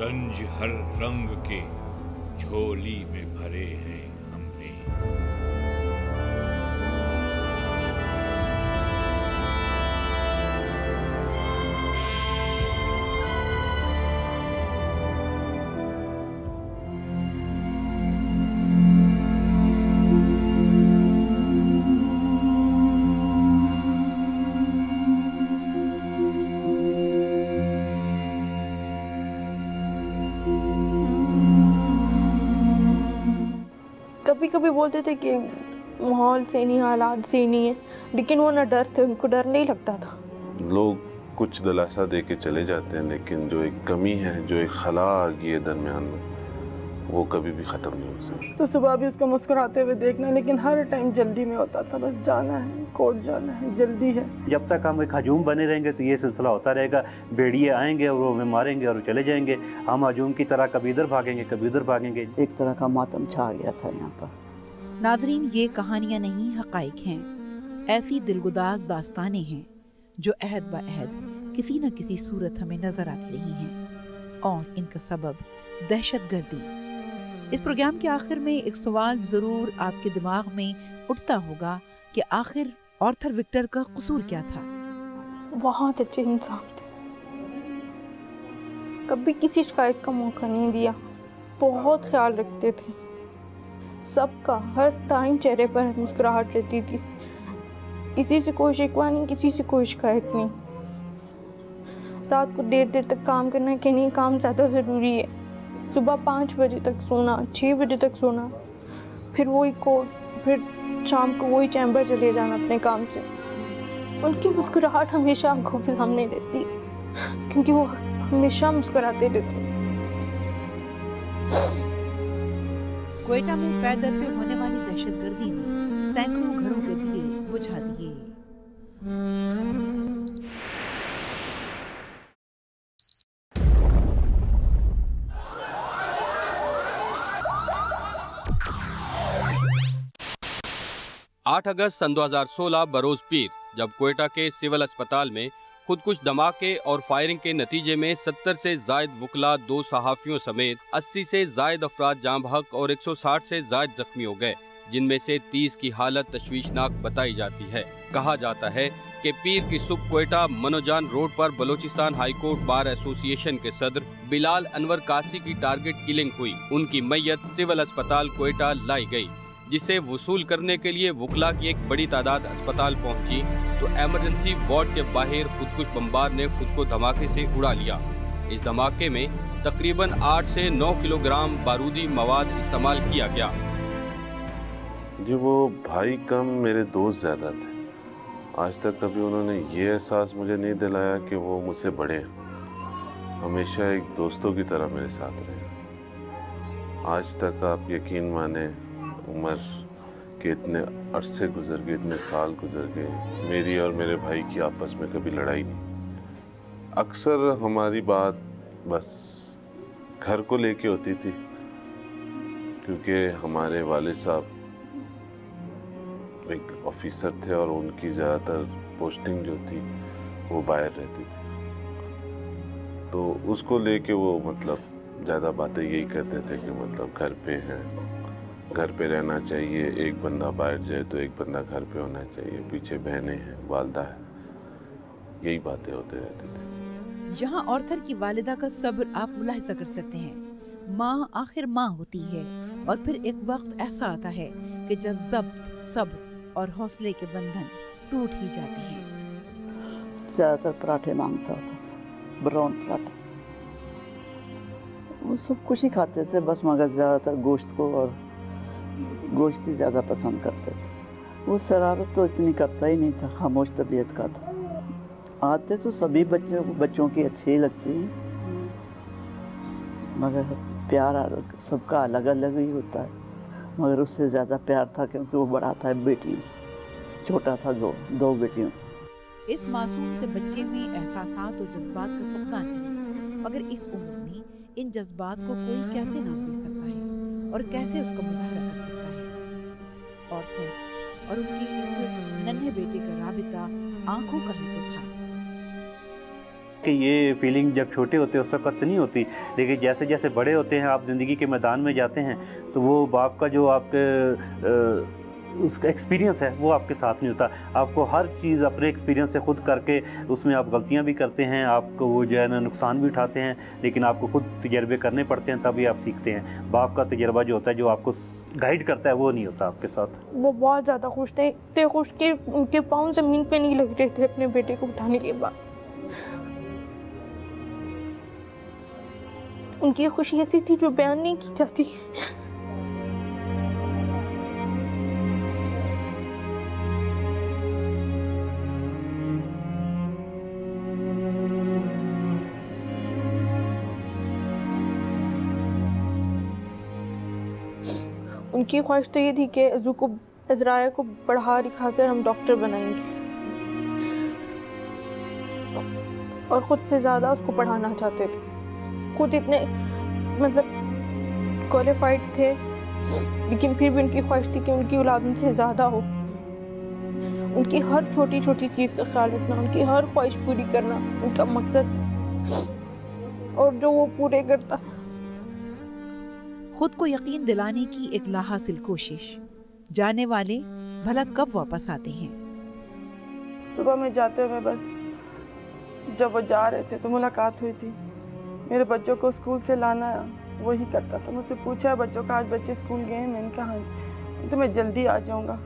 रंज हर रंग के झोली में भरे हैं हमने। कभी कभी बोलते थे कि माहौल से नहीं, हालात से नहीं है, लेकिन वो ना डर थे, उनको डर नहीं लगता था। लोग कुछ दिलासा दे के चले जाते हैं, लेकिन जो एक कमी है, जो एक खला आ गई है दरमियान में, वो कभी भी ख़त्म नहीं हो सकती। तो सुबह भी उसको मुस्कुराते हुए देखना, लेकिन हर टाइम जल्दी में होता था, बस जाना है, कोर्ट जाना है, जल्दी है। जब तक हम एक हजूम बने रहेंगे तो ये सिलसिला होता रहेगा। भेड़िए आएंगे और वो हमें मारेंगे और चले जाएंगे। हम हजूम की तरह कभी इधर भागेंगे, कभी उधर भागेंगे। एक तरह का मातम छा गया था यहाँ पर। नाज़रीन, ये कहानियाँ नहीं, हक़ाइक़ हैं। ऐसी दिलगुदाज दास्तानें हैं जो अहद ब अहद किसी न किसी सूरत हमें नजर आती रही हैं, और इनका सबब दहशतगर्दी। इस प्रोग्राम के आखिर में एक सवाल जरूर आपके दिमाग में उठता होगा कि आखिर आर्थर विक्टर का कसूर क्या था। बहुत अच्छे इंसान थे, कभी किसी शिकायत का मौका नहीं दिया, बहुत ख्याल रखते थे सबका, हर टाइम चेहरे पर मुस्कुराहट रहती थी, किसी से कोई शिकवा नहीं, किसी से कोई शिकायत नहीं। रात को देर देर तक काम करना कि नहीं, काम ज़्यादा ज़रूरी है। सुबह 5 बजे तक सोना, 6 बजे तक सोना, फिर वही कोर्ट, फिर शाम को वही चैम्बर चले जाना अपने काम से। उनकी मुस्कुराहट हमेशा आंखों के सामने रहती, क्योंकि वो हमेशा मुस्कुराते रहते। क्वेटा में पैदल पे होने वाली दहशतगर्दी ने सैकड़ों घरों के दिए बुझा दिए। 8 अगस्त सन 2016 बरोज पीर, जब क्वेटा के सिविल अस्पताल में खुदकुश धमाके और फायरिंग के नतीजे में 70 से जायद वकला, 2 सहाफियों समेत 80 से जायद अफराद जाँ बहक और 160 से जायद जख्मी हो गए, जिनमें से 30 की हालत तशवीशनाक बताई जाती है। कहा जाता है कि पीर की सुबह क्वेटा मनोजान रोड पर बलोचिस्तान हाईकोर्ट बार एसोसिएशन के सदर बिलाल अनवर कासी की टारगेट किलिंग हुई। उनकी मैयत सिविल अस्पताल क्वेटा लाई गई, जिसे वसूल करने के लिए वकला की एक बड़ी तादाद अस्पताल पहुंची तो इमरजेंसी वार्ड के बाहर खुदकुश बमबार ने खुद को धमाके से उड़ा लिया। इस धमाके में तकरीबन 8 से 9 किलोग्राम बारूदी मवाद इस्तेमाल किया गया। जी, वो भाई कम, मेरे दोस्त ज़्यादा थे। आज तक कभी उन्होंने ये एहसास मुझे नहीं दिलाया कि वो मुझसे बड़े हैं। हमेशा एक दोस्तों की तरह मेरे साथ रहे। आज तक आप यकीन माने, उम्र के इतने अरसे गुजर गए, इतने साल गुजर गए, मेरी और मेरे भाई की आपस में कभी लड़ाई नहीं। अक्सर हमारी बात बस घर को लेके होती थी, क्योंकि हमारे वालिद साहब एक ऑफिसर थे और उनकी ज़्यादातर पोस्टिंग जो थी वो बाहर रहती थी, तो उसको लेके वो मतलब ज़्यादा बातें यही करते थे कि मतलब घर पे हैं, घर पे रहना चाहिए, एक बंदा बाहर जाए तो एक बंदा घर पे होना चाहिए, पीछे बहनें हैं, वालदा है, यही बातें होते रहते थे। यहाँ आर्थर की वालिदा का सब्र आप मुलाहिजा कर सकते हैं। माँ आखिर माँ होती है, और फिर एक वक्त ऐसा आता है कि जब ज़ब्त, सब्र और हौसले के बंधन टूट ही जाते हैं। ज़्यादातर पराठे मांगता होता था, ब्राउन पराठा। वो सब कुछ ही खाते थे बस, मगर ज़्यादातर गोश्त को और गोश्त ही ज़्यादा पसंद करते थे। वो शरारत तो इतनी करता ही नहीं था, खामोश तबीयत का था। आते तो सभी बच्चों की अच्छी ही लगती है, मगर प्यार सबका अलग अलग ही होता है। मगर उससे ज़्यादा प्यार था क्योंकि वो बड़ा था बेटियों से, छोटा था दो बेटियों से। इस मासूम से बच्चे में एहसासात और जज्बात का फुकदान है, मगर इस उम्र में इन जज्बात को कोई कैसे नाम दे सकता है और कैसे उसका मुजाहरा कर सकता है। आर्थर और उनके इस नन्हे बेटे का राबिता आंखों का ही तो था। कि ये फीलिंग जब छोटे होते हैं उस वक्त नहीं होती, लेकिन जैसे जैसे बड़े होते हैं, आप ज़िंदगी के मैदान में जाते हैं, तो वो बाप का जो आपके उसका एक्सपीरियंस है वो आपके साथ नहीं होता। आपको हर चीज़ अपने एक्सपीरियंस से खुद करके, उसमें आप गलतियां भी करते हैं, आपको वो जो है ना नुकसान भी उठाते हैं, लेकिन आपको खुद तजर्बे करने पड़ते हैं, तभी आप सीखते हैं। बाप का तजर्बा जो होता है, जो आपको गाइड करता है, वो नहीं होता आपके साथ। वो बहुत ज़्यादा खुश थे, इतने खुश कि उनके पाँव ज़मीन पे नहीं लग रहे थे अपने बेटे को उठाने के बाद। उनकी खुशी ऐसी थी जो बयान नहीं की जाती। उनकी ख्वाहिश तो ये थी कि इज़राया को पढ़ा लिखा कर हम डॉक्टर बनाएंगे, और ख़ुद से ज़्यादा उसको पढ़ाना चाहते थे। खुद इतने मतलब क्वालिफाइड थे, लेकिन फिर भी उनकी ख्वाहिश थी कि उनकी औलाद उनसे ज़्यादा हो। उनकी हर छोटी छोटी चीज़ का ख्याल रखना, उनकी हर ख्वाहिश पूरी करना उनका मकसद, और जो वो पूरे करता। खुद को यकीन दिलाने की एक लाहासिल कोशिश, जाने वाले भला कब वापस आते हैं। सुबह में जाते हुए बस जब वो जा रहे थे तो मुलाकात हुई थी। मेरे बच्चों को स्कूल से लाना वही करता था। मुझसे पूछा बच्चों का, आज बच्चे स्कूल गए हैं? मैंने कहा हाँ जी। तो मैं जल्दी आ जाऊँगा,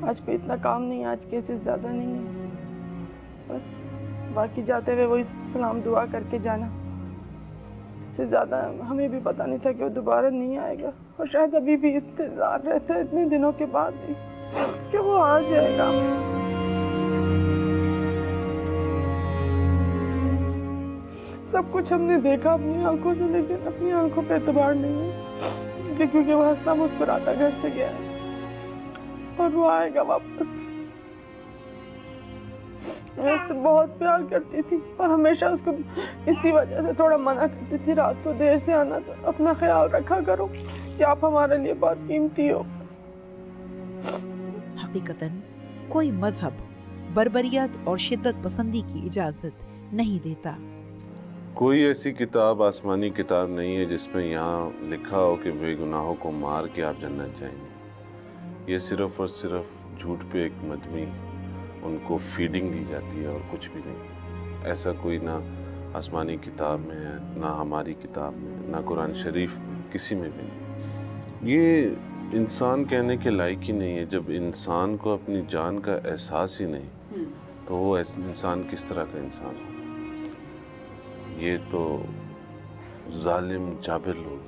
आज कोई इतना काम नहीं है, आज केसेस ज़्यादा नहीं है। बस बाकी जाते हुए वही सलाम दुआ करके जाना। इससे ज़्यादा हमें भी पता नहीं था कि वो दोबारा नहीं आएगा, और शायद अभी भी इंतज़ार रहता है इतने दिनों के बाद भी कि वो आ जाएगा। सब कुछ हमने देखा अपनी आंखों से, लेकिन अपनी आंखों पे एतबार नहीं है, क्योंकि वो हंसता मुस्कुराता घर से गया है, और वो आएगा वापस। मैं उससे बहुत प्यार करती थी, और हमेशा उसको इसी वजह से थोड़ा मना करती थी, रात को देर से आना, तो अपना ख्याल रखा करो कि आप हमारे लिए बहुत कीमती हो। हकीकतन कोई मजहब बर्बरियत और शिद्दत पसंदी की इजाजत नहीं देता। कोई ऐसी किताब, आसमानी किताब नहीं है जिसमें यहाँ लिखा हो कि बेगुनाहों को मार के आप जन्नत जाएंगे। ये सिर्फ और सिर्फ झूठ पे एक मजमी उनको फीडिंग दी जाती है, और कुछ भी नहीं। ऐसा कोई ना आसमानी किताब में है, ना हमारी किताब में, ना कुरान शरीफ में, किसी में भी नहीं। ये इंसान कहने के लायक ही नहीं है। जब इंसान को अपनी जान का एहसास ही नहीं, तो वो इंसान किस तरह का इंसान हो? ये तो जालिम जाबिर लोग,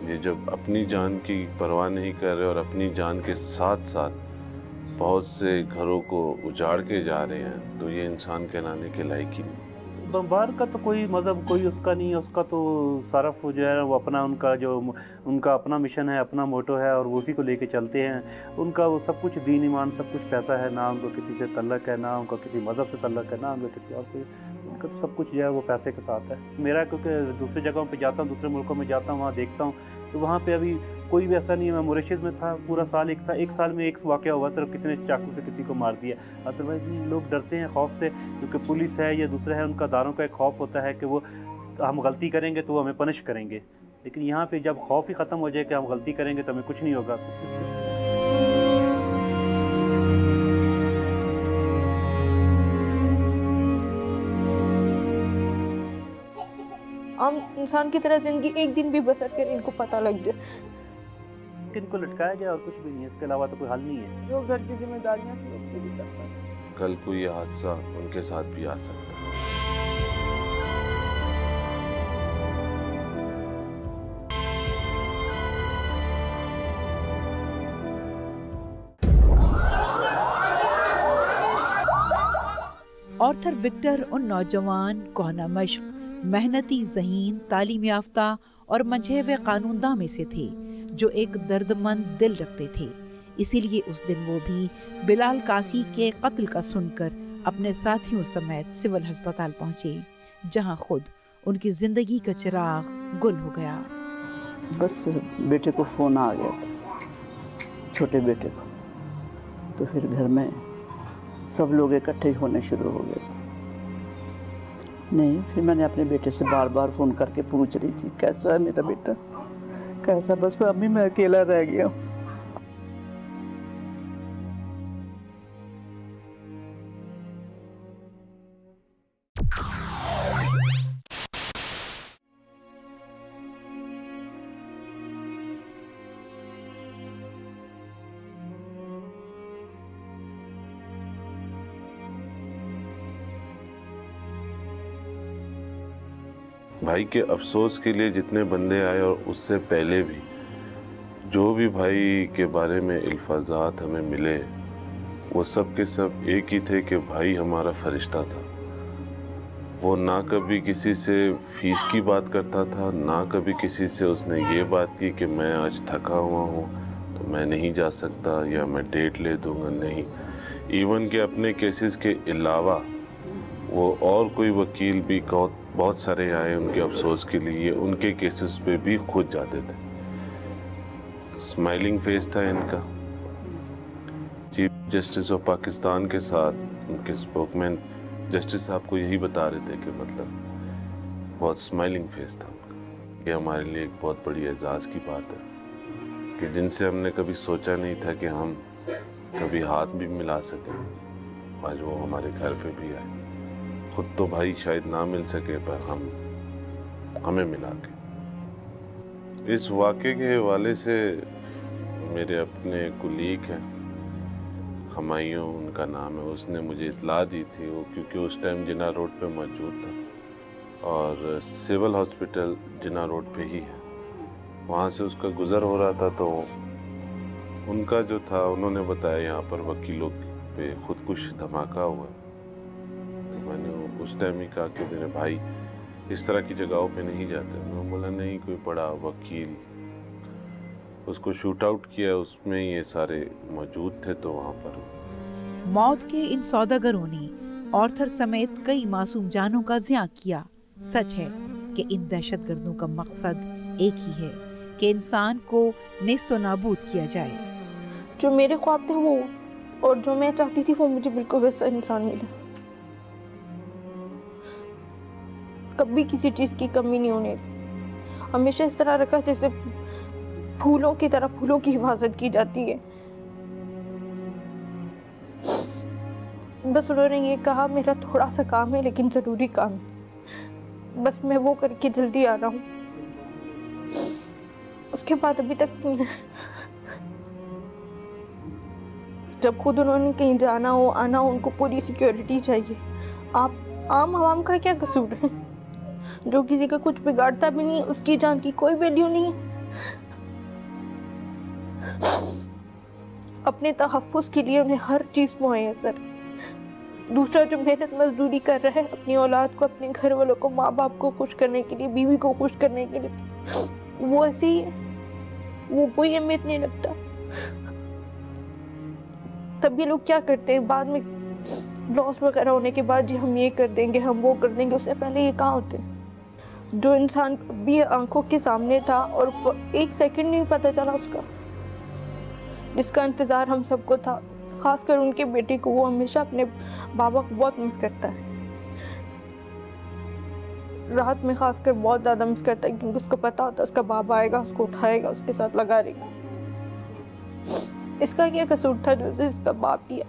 ये जब अपनी जान की परवाह नहीं कर रहे और अपनी जान के साथ साथ बहुत से घरों को उजाड़ के जा रहे हैं, तो ये इंसान कहलाने के लायक ही नहीं। बाहर का तो कोई मज़हब कोई उसका नहीं है, उसका तो सरफ जो है वो अपना, उनका अपना मिशन है, अपना मोटो है, और वो उसी को लेके चलते हैं। उनका वो सब कुछ दीन ईमान सब कुछ पैसा है, ना उनको किसी से तल्लक है, ना उनका किसी मज़हब से तल्लक है, ना उनका किसी और से। उनका तो सब कुछ जो है वो पैसे के साथ है। मेरा क्योंकि दूसरी जगहों पे जाता हूँ, दूसरे मुल्कों में जाता हूँ, वहाँ देखता हूँ, तो वहाँ पे अभी कोई भी ऐसा नहीं है। मैं मॉरिशस में था, पूरा साल एक था, एक साल में एक वाक़या हुआ, सिर्फ किसी ने चाकू से किसी को मार दिया। अदरवाइज लोग डरते हैं खौफ से, क्योंकि पुलिस है या दूसरा है, उनका दारों का एक खौफ होता है कि वो हम गलती करेंगे तो वो हमें पनिश करेंगे। लेकिन यहाँ पे जब खौफ ही ख़त्म हो जाए कि हम गलती करेंगे तो हमें कुछ नहीं होगा। आम इंसान की तरह जिंदगी एक दिन भी बसर कर इनको पता लग जाए, इनको लटकाया जाए और कुछ भी नहीं है, इसके अलावा तो कोई हल नहीं है। जो घर की जिम्मेदारियां थी वो पूरी करता था। कल को ये हादसा उनके साथ भी आ सकता है। ऑर्थर विक्टर उन नौजवान कोहना मश्क, मेहनती, ज़हीन, तालीम याफ्ता और मंझेवे कानूनदा में से थे जो एक दर्दमंद दिल रखते थे। इसीलिए उस दिन वो भी बिलाल कासी के कत्ल का सुनकर अपने साथियों समेत सिविल अस्पताल पहुंचे, जहां खुद उनकी जिंदगी का चिराग गुल हो गया। बस बेटे को फ़ोन आ गया था, छोटे बेटे को, तो फिर घर में सब लोग इकट्ठे होने शुरू हो गए थे। नहीं, फिर मैंने अपने बेटे से बार बार फ़ोन करके पूछ रही थी कैसा है मेरा बेटा, कैसा। बस अम्मी मैं अकेला रह गया हूँ। भाई के अफसोस के लिए जितने बंदे आए और उससे पहले भी जो भी भाई के बारे में इल्फाजात हमें मिले, वो सब के सब एक ही थे कि भाई हमारा फरिश्ता था। वो ना कभी किसी से फीस की बात करता था, ना कभी किसी से उसने ये बात की कि मैं आज थका हुआ हूँ तो मैं नहीं जा सकता या मैं डेट ले दूँगा, नहीं। इवन के अपने केसेस के अलावा वो और कोई वकील भी बहुत सारे आए उनके अफसोस के लिए, उनके केसेस पे भी खुद जाते थे। स्माइलिंग फेस था इनका। चीफ जस्टिस ऑफ पाकिस्तान के साथ उनके स्पोकमैन जस्टिस साहब को यही बता रहे थे कि मतलब बहुत स्माइलिंग फेस था उनका। ये हमारे लिए एक बहुत बड़ी एजाज़ की बात है कि जिनसे हमने कभी सोचा नहीं था कि हम कभी हाथ भी मिला सकें, आज वो हमारे घर पे भी आए। खुद तो भाई शायद ना मिल सके पर हमें मिला के। इस वाक़े के हवाले से मेरे अपने कुलीग हैं, हमायूं उनका नाम है, उसने मुझे इतला दी थी वो, क्योंकि उस टाइम जिना रोड पे मौजूद था और सिविल हॉस्पिटल जिना रोड पे ही है। वहाँ से उसका गुज़र हो रहा था तो उनका जो था उन्होंने बताया यहाँ पर वकीलों पे खुदकुश धमाका हुआ। मैंने उस टाइम ही कहा कि मेरे भाई इस तरह की जगहों पे नहीं जाते। उन्होंने बोला नहीं, कोई बड़ा वकील उसको शूट आउट किया, उसमें ये सारे मौजूद थे तो वहाँ पर। मौत के इन सौदागरों ने ऑर्थर समेत कई मासूम जानों का ज़िया किया। सच है कि इन दहशतगर्दों का मकसद एक ही है कि इंसान को नेस्तो नाबूद किया जाए। जो मेरे ख्वाब थे वो और जो मैं चाहती थी वो मुझे बिल्कुल वैसा इंसान मिला। कभी किसी चीज़ की कमी नहीं होने दी। हमेशा इस तरह रखा जैसे फूलों की तरह फूलों की हिफाजत की जाती है। बस उन्होंने ये कहा मेरा थोड़ा सा काम है लेकिन ज़रूरी काम है, बस मैं वो करके जल्दी आ रहा हूँ। उसके बाद अभी तक नहीं। जब खुद उन्होंने कहीं जाना हो आना हो उनको पूरी सिक्योरिटी चाहिए। आप आम आवाम का क्या कसूर है? जो किसी का कुछ बिगाड़ता भी नहीं, उसकी जान की कोई वैल्यू नहीं है। अपने तहफ़्फ़ुज़ के लिए उन्हें हर चीज़ मुयस्सर। दूसरा जो मेहनत मजदूरी कर रहा है अपनी औलाद को, अपने घर वालों को, माँ बाप को खुश करने के लिए, बीवी को खुश करने के लिए, वो ऐसे ही है, वो कोई अहमियत नहीं रखता। तब ये लोग क्या करते हैं बाद में लॉस वगैरह होने के बाद, जी हम ये कर देंगे हम वो कर देंगे, उससे पहले ये कहाँ होते हैं? जो इंसान भी आंखों के सामने था और एक सेकंड नहीं पता चला उसका, जिसका इंतज़ार हम सबको था, खासकर उनके बेटे को। वो हमेशा अपने बाबा को बहुत मिस करता है, रात में खासकर बहुत ज़्यादा मिस करता है, क्योंकि उसको पता होता है उसका बाबा आएगा, उसको उठाएगा, उसके साथ लगा रहेगा। इसका क्या कसूर था जो इसका बाप किया?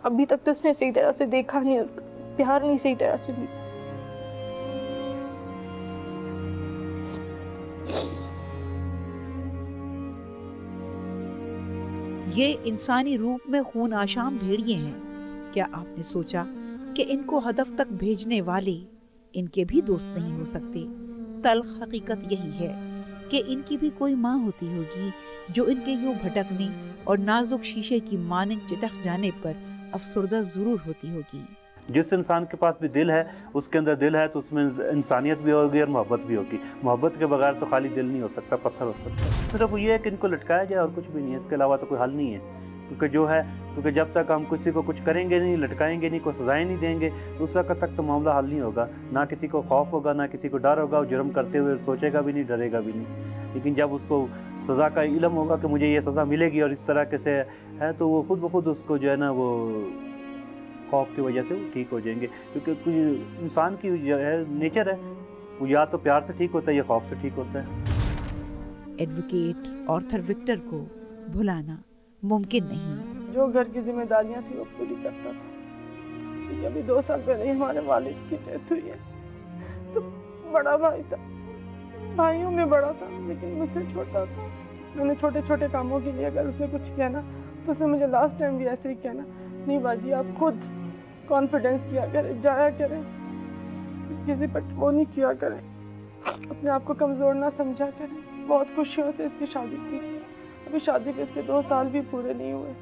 अभी तक तो उसने सही तरह से देखा नहीं, उसका प्यार नहीं सही तरह से ली। ये इंसानी रूप में खून आशाम भेड़िए हैं। क्या आपने सोचा कि इनको हदफ तक भेजने वाले इनके भी दोस्त नहीं हो सकते? तल्ख हकीकत यही है कि इनकी भी कोई माँ होती होगी जो इनके यूं भटकने और नाजुक शीशे की मानक चिटक जाने पर अफसरदा जरूर होती होगी। जिस इंसान के पास भी दिल है, उसके अंदर दिल है तो उसमें इंसानियत भी होगी और मोहब्बत भी होगी। मोहब्बत के बगैर तो खाली दिल नहीं हो सकता, पत्थर हो सकता है। सिर्फ ये है कि इनको लटकाया जाए और कुछ भी नहीं है, इसके अलावा तो कोई हल नहीं है। क्योंकि जब तक हम किसी को कुछ करेंगे नहीं, लटकाएंगे नहीं, कोई सजाएं नहीं देंगे, उस वक्त तक तो मामला हल नहीं होगा। ना किसी को खौफ होगा, ना किसी को डर होगा, वो जुर्म करते हुए सोचेगा भी नहीं, डरेगा भी नहीं। लेकिन जब उसको सज़ा का इल्म होगा कि मुझे ये सज़ा मिलेगी और इस तरह के से है, तो वो खुद ब खुद उसको जो है ना वो खौफ की वजह से वो ठीक हो जाएंगे, क्योंकि कोई इंसान की नेचर है, वो या तो प्यार से ठीक होता है या खौफ से ठीक होता है। एडवोकेट ऑर्थर विक्टर को भुलाना मुमकिन नहीं। जो घर की जिम्मेदारियां थी वो पूरी करता था, क्योंकि अभी 2 साल पहले हमारे वालिद की डेथ हुई है। तो बड़ा भाई था, भाइयों में बड़ा था लेकिन मुझसे छोटा था। मैंने छोटे छोटे कामों के लिए अगर उसे कुछ किया ना तो उसने मुझे लास्ट टाइम भी ऐसे ही किया ना, नहीं बाजी आप खुद कॉन्फिडेंस किया करें, जाया करें, किसी पर वो नहीं किया करें, अपने आप को कमज़ोर ना समझा करें। बहुत खुशियों से इसकी शादी की, अभी शादी के इसके 2 साल भी पूरे नहीं हुए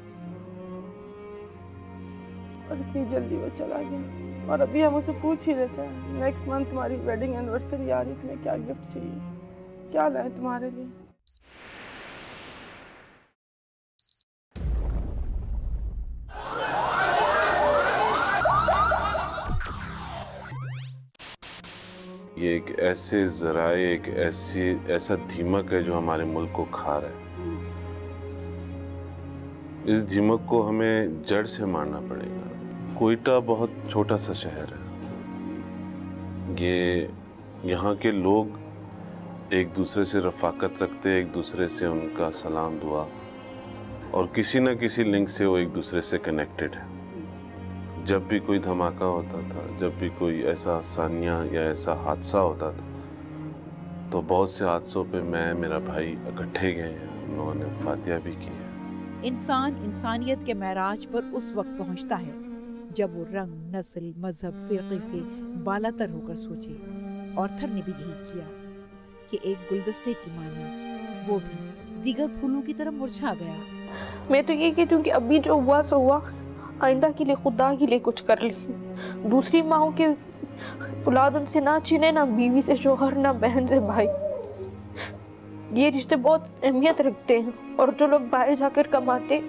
और इतनी जल्दी वो चला गया। और अभी हम उसे पूछ ही लेते हैं, नेक्स्ट मंथ तुम्हारी वेडिंग एनिवर्सरी आ रही, तुम्हें क्या गिफ्ट चाहिए, क्या लाए तुम्हारे लिए। ये एक ऐसे ज़राए, एक ऐसा दीमक है जो हमारे मुल्क को खा रहा है। इस दीमक को हमें जड़ से मारना पड़ेगा। कोयटा बहुत छोटा सा शहर है, ये यहाँ के लोग एक दूसरे से रफ़ाकत रखते हैं, एक दूसरे से उनका सलाम दुआ और किसी न किसी लिंक से वो एक दूसरे से कनेक्टेड है। जब भी कोई धमाका होता था, जब भी कोई ऐसा सानिया या ऐसा हादसा होता था, तो बहुत से हादसों पे मैं मेरा भाई इकट्ठे गए हैं, हम लोगों ने फातिहा भी की है। इंसान इंसानियत के महराज पर उस वक्त पहुंचता है जब वो रंग, नस्ल, मजहब, फिरके से बालातर होकर सोचे। ऑर्थर ने भी यही किया कि एक गुलदस्ते की माने वो भी दीगर फूलों की तरह मुरझा गया। मैं तो ये कहती हूँ कि अभी जो हुआ सो हुआ, आइंदा के लिए खुदा के लिए कुछ कर ले। दूसरी माओं के औलाद उनसे ना छीने, ना बीवी से शोहर, ना बहन से भाई। ये रिश्ते बहुत अहमियत रखते हैं और जो लोग बाहर जाकर कमाते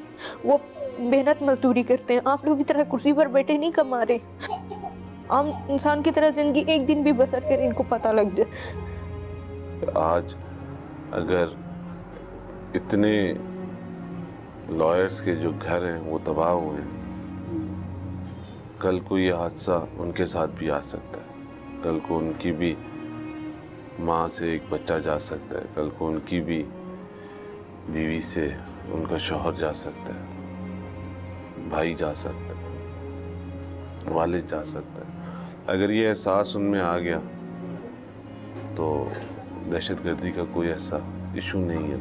वो मेहनत मजदूरी करते हैं। आप लोग की तरह कुर्सी पर बैठे नहीं कमा रहे, आम इंसान की तरह जिंदगी एक दिन भी बसर कर इनको पता लग जाए। आज अगर इतने लॉयर्स के जो घर हैं वो तबाह हुए हैं, कल को ये हादसा उनके साथ भी आ सकता है। कल को उनकी भी माँ से एक बच्चा जा सकता है, कल को उनकी भी बीवी से उनका शौहर जा सकता है, भाई जा सकता है, वालिद जा सकता है। अगर ये एहसास उनमें आ गया तो दहशतगर्दी का कोई ऐसा इशू नहीं है।